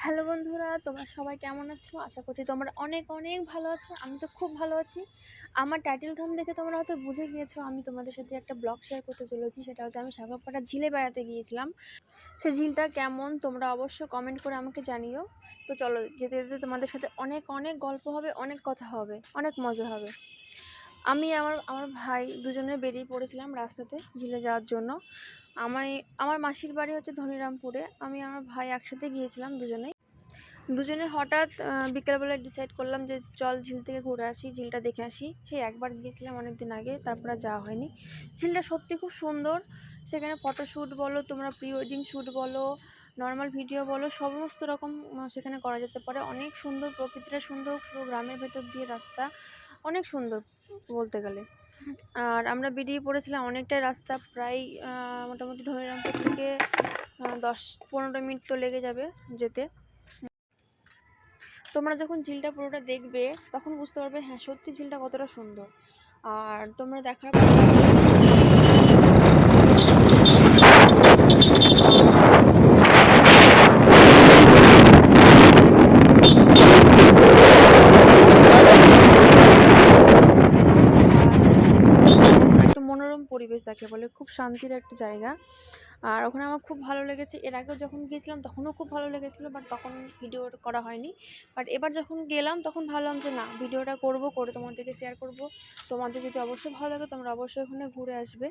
Hello বন্ধুরা, তোমরা সবাই কেমন আছো? আশা করছি তোমরা অনেক অনেক ভালো আছো। আমি তো খুব ভালো আছি। আমার টাইটেল থাম দেখে তোমরা হয়তো বুঝে গিয়েছো আমি তোমাদের সাথে একটা ব্লগ শেয়ার করতে চলেছি। সেটা হচ্ছে আমি সাগরপাড়া ঝিলে বেড়াতে গিয়েছিলাম। সেই ঝিলটা কেমন তোমরা অবশ্যই কমেন্ট করে আমাকে জানিও। তো চলো, যেতে যেতে তোমাদের সাথে অনেক অনেক গল্প হবে, অনেক কথা হবে, অনেক মজা হবে। আমি আমার আমার ভাই দুজনে বেরিয়ে পড়েছিলাম রাস্তাতে ঝিলে যাওয়ার জন্য। আমার মাসির বাড়ি হচ্ছে ধনিরামপুরে। আমি আমার ভাই একসাথে গিয়েছিলাম দুজনে হঠাৎ বিকেলবেলা ডিসাইড করলাম যে চল ঝিল থেকে ঘুরে আসি, ঝিলটা দেখে আসি। সেই একবার গিয়েছিলাম অনেক দিন আগে, তারপরে যাওয়া হয়নি। ঝিলটা সত্যি খুব সুন্দর। সেখানে ফটোশ্যুট বলো, তোমরা প্রি ওয়েডিং শ্যুট বলো, নর্মাল ভিডিও বলো, সমস্ত রকম সেখানে করা যেতে পারে। অনেক সুন্দর, প্রকৃতিটা সুন্দর, পুরো গ্রামের ভেতর দিয়ে রাস্তা, অনেক সুন্দর বলতে গেলে। আর আমরা বেরিয়ে পড়েছিলাম অনেকটাই রাস্তা, প্রায় মোটামুটি ধনিরামপুর থেকে 10-15 মিনিট তো লেগে যাবে যেতে। তোমরা যখন ঝিলটা পুরোটা দেখবে তখন বুঝতে পারবে হ্যাঁ সত্যি ঝিলটা কতটা সুন্দর। আর তোমরা দেখার পর একটা মনোরম পরিবেশ যাকে বলে, খুব শান্তির একটা জায়গা। আর ওখানে আমার খুব ভালো লেগেছে। এর আগেও যখন গিয়েছিলাম তখনও খুব ভালো লেগেছিলো, বাট তখন ভিডিও করা হয়নি। বাট এবার যখন গেলাম তখন ভাবলাম যে না, ভিডিওটা করে তোমাদেরকে শেয়ার করব। তোমাদের যদি অবশ্যই ভালো লাগে তোমরা অবশ্যই ওখানে ঘুরে আসবে।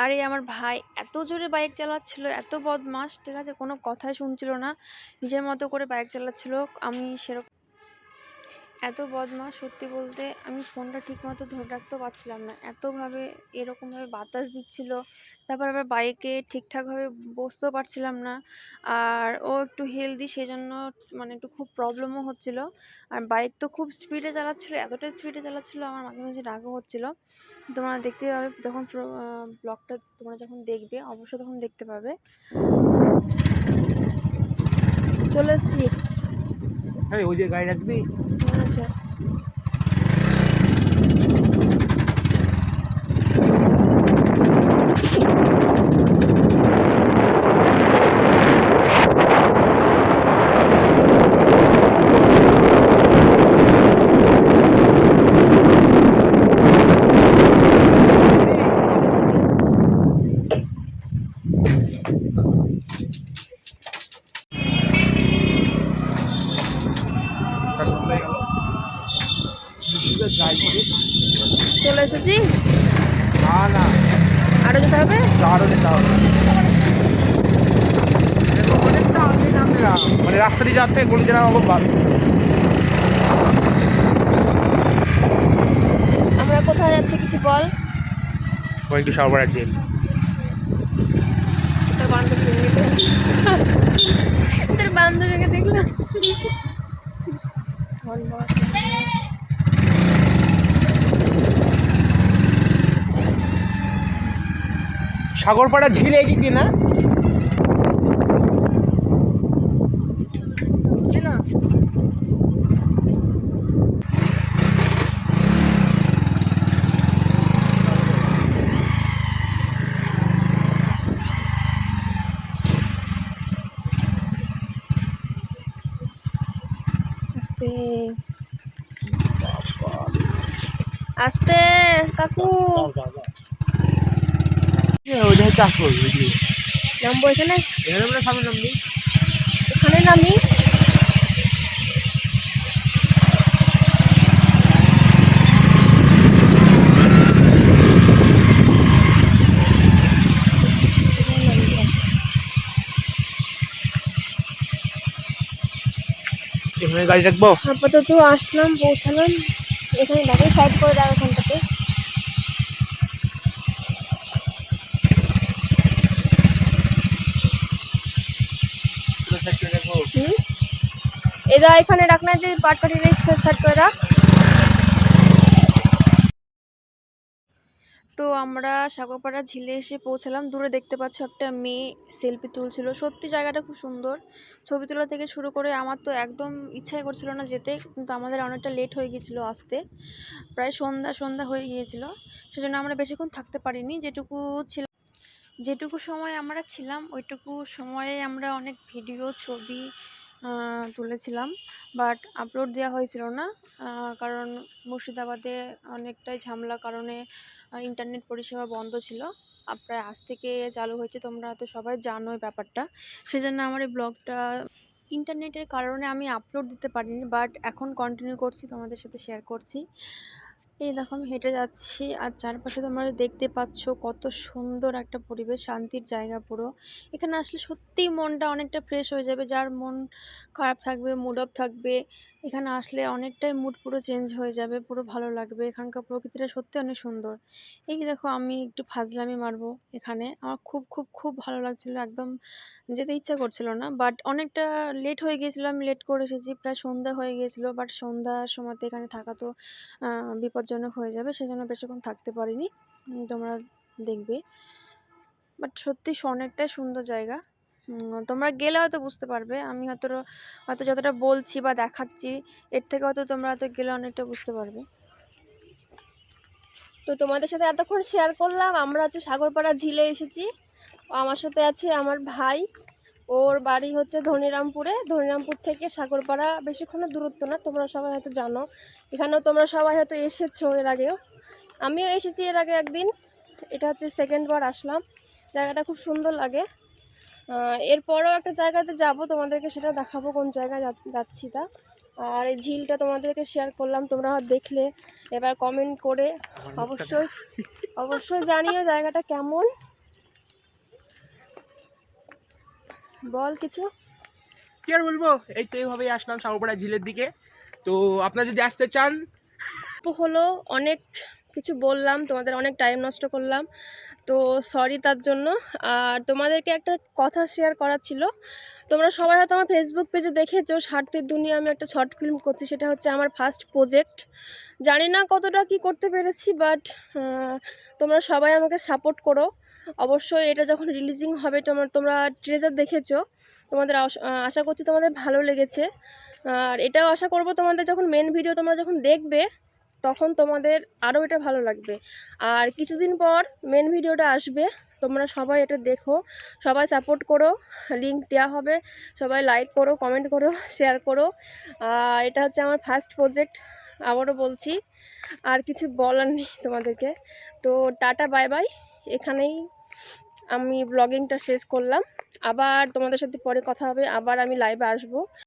আর এই আমার ভাই এত জোরে বাইক চালাচ্ছিল, এত বদমাশ, ঠিক আছে, কোনো কথাই শুনছিল না, নিজের মতো করে বাইক চালাচ্ছিল। আমি সেরকম এত বদমাশ, সত্যি বলতে আমি ফোনটা ঠিকমতো ধরে রাখতেও পারছিলাম না, এতভাবে এরকমভাবে বাতাস দিচ্ছিল। তারপর আবার বাইকে ঠিকঠাকভাবে বসতেও পারছিলাম না। আর ও একটু হেলদি, সেজন্য মানে একটু খুব প্রবলেমও হচ্ছিল। আর বাইক তো খুব স্পিডে চালাচ্ছিল, এতটাই স্পিডে চালাচ্ছিল আমার মাঝে মাঝে রাগও হচ্ছিল। তোমরা দেখতে পাবে যখন ব্লগটা তোমরা যখন দেখবে, অবশ্যই তখন দেখতে পাবে। চলে এসছি। ওই যে গাড়ি রাখবি। আচ্ছা, চলে এসেছি। না না, আরো যেতে হবে। আরো যেতে হবে। অনেকটা আগে নামলাম, মানে রাস্তা দিয়ে যাওয়ার থেকে গলি যাওয়া খুব ভালো। আমরা কোথায় যাচ্ছি কিছু বল। একটু সরবরাহ জেল। তোর বান্ধবীকে তোর বান্ধবীকে দেখলাম। সাগরপাড়া ঝিল এগিয়ে না। আস্তে আস্তে কাকু। ওইটা চাষ করবি নামবো এখানে, সামনে নামবি। এখানে নামি। এখানে গাড়ি রাখবো। আপাতত আসলাম, পৌঁছালাম। এখানে গাড়ি সাইড করে দাও এখানটাতে। এদা এখানে রাখনা, পাটপাটি সাইড করে রাখ। তো আমরা সাগরপাড়া ঝিলে এসে পৌঁছালাম। দূরে দেখতে পাচ্ছ একটা মেয়ে সেলফি তুলছিল। সত্যি জায়গাটা খুব সুন্দর। ছবি তোলা থেকে শুরু করে আমার তো একদম ইচ্ছাই করছিল না যেতে, কিন্তু আমাদের অনেকটা লেট হয়ে গিয়েছিলো আসতে, প্রায় সন্ধ্যা সন্ধ্যা হয়ে গিয়েছিল। সেজন্য আমরা বেশিক্ষণ থাকতে পারিনি, যেটুকু ছিল। যেটুকু সময় আমরা ছিলাম ওইটুকু সময়ে আমরা অনেক ভিডিও ছবি তুলেছিলাম, বাট আপলোড দেওয়া হয়েছিল না, কারণ মুর্শিদাবাদে অনেকটাই ঝামেলার কারণে ইন্টারনেট পরিষেবা বন্ধ ছিল। প্রায় আজ থেকে চালু হয়েছে, তোমরা তো সবাই জানো এই ব্যাপারটা। সেজন্য আমার এই ব্লগটা ইন্টারনেটের কারণে আমি আপলোড দিতে পারিনি, বাট এখন কন্টিনিউ করছি, তোমাদের সাথে শেয়ার করছি। এই দেখো আমি হেঁটে যাচ্ছি আর চারপাশে তোমরা দেখতে পাচ্ছ কত সুন্দর একটা পরিবেশ, শান্তির জায়গা পুরো। এখানে আসলে সত্যিই মনটা অনেকটা ফ্রেশ হয়ে যাবে, যার মন খারাপ থাকবে, মুড অফ থাকবে, এখানে আসলে অনেকটাই মুড পুরো চেঞ্জ হয়ে যাবে, পুরো ভালো লাগবে। এখানকার প্রকৃতিটা সত্যি অনেক সুন্দর। এই দেখো আমি একটু ফাজলামি মারবো এখানে, আমার খুব খুব খুব ভালো লাগছিল, একদম যেতে ইচ্ছা করছিল না, বাট অনেকটা লেট হয়ে গিয়েছিল, আমি লেট করে এসেছি, প্রায় সন্ধ্যা হয়ে গিয়েছিল, বাট সন্ধ্যার সময়তে এখানে থাকা তো বিপজ্জনক হয়ে যাবে, সেজন্য বেশিক্ষণ থাকতে পারিনি। তোমরা দেখবে, বাট সত্যি অনেকটাই সুন্দর জায়গা। তোমরা গেলে হয়তো বুঝতে পারবে, আমি হয়তো যতটা বলছি বা দেখাচ্ছি এর থেকে হয়তো তোমরা হয়তো গেলে অনেকটা বুঝতে পারবে। তো তোমাদের সাথে এতক্ষণ শেয়ার করলাম, আমরা হচ্ছে সাগরপাড়া ঝিলে এসেছি। আমার সাথে আছে আমার ভাই, ওর বাড়ি হচ্ছে ধনিরামপুর থেকে সাগরপাড়া বেশিক্ষণের দূরত্ব না, তোমরা সবাই হয়তো জানো, এখানেও তোমরা সবাই হয়তো এসেছো এর আগেও, আমিও এসেছি এর আগে একদিন, এটা হচ্ছে সেকেন্ড বার আসলাম। জায়গাটা খুব সুন্দর লাগে। এরপরও একটা জায়গাতে যাব, তোমাদেরকে সেটা দেখাবো কোন জায়গায় যাচ্ছি তা। আর এই ঝিলটা তোমাদেরকে শেয়ার করলাম, তোমরা দেখলে এবার কমেন্ট করে অবশ্যই জানিও জায়গাটা কেমন। বল কিছু। কি আর বলবো, এই তো এইভাবেই আসলাম সাগরপাড়া ঝিলের দিকে। তো আপনারা যদি আসতে চান, তো হলো অনেক কিছু বললাম, তোমাদের অনেক টাইম নষ্ট করলাম, তো সরি তার জন্য। আর তোমাদেরকে একটা কথা শেয়ার করার ছিল, তোমরা সবাই হয়তো আমার ফেসবুক পেজে দেখেছো স্বার্থের দুনিয়া আমি একটা শর্ট ফিল্ম করছি, সেটা হচ্ছে আমার ফার্স্ট প্রজেক্ট। জানি না কতটা কি করতে পেরেছি, বাট তোমরা সবাই আমাকে সাপোর্ট করো। অবশ্যই এটা যখন রিলিজিং হবে, তোমরা ট্রেজার দেখেছো, তোমাদের আশা করছি তোমাদের ভালো লেগেছে। আর এটাও আশা করব তোমাদের যখন মেন ভিডিও তোমরা যখন দেখবে তখন তোমাদের আরও এটা ভালো লাগবে। আর কিছুদিন পর মেন ভিডিওটা আসবে, তোমরা সবাই এটা দেখো, সবাই সাপোর্ট করো, লিংক দেওয়া হবে, সবাই লাইক করো, কমেন্ট করো, শেয়ার করো। এটা হচ্ছে আমার ফার্স্ট প্রজেক্ট, আবারও বলছি, আর কিছু বলার নেই তোমাদেরকে। তো টাটা বাই বাই, এখানেই আমি ব্লগিংটা শেষ করলাম। আবার তোমাদের সাথে পরে কথা হবে, আবার আমি লাইভে আসবো।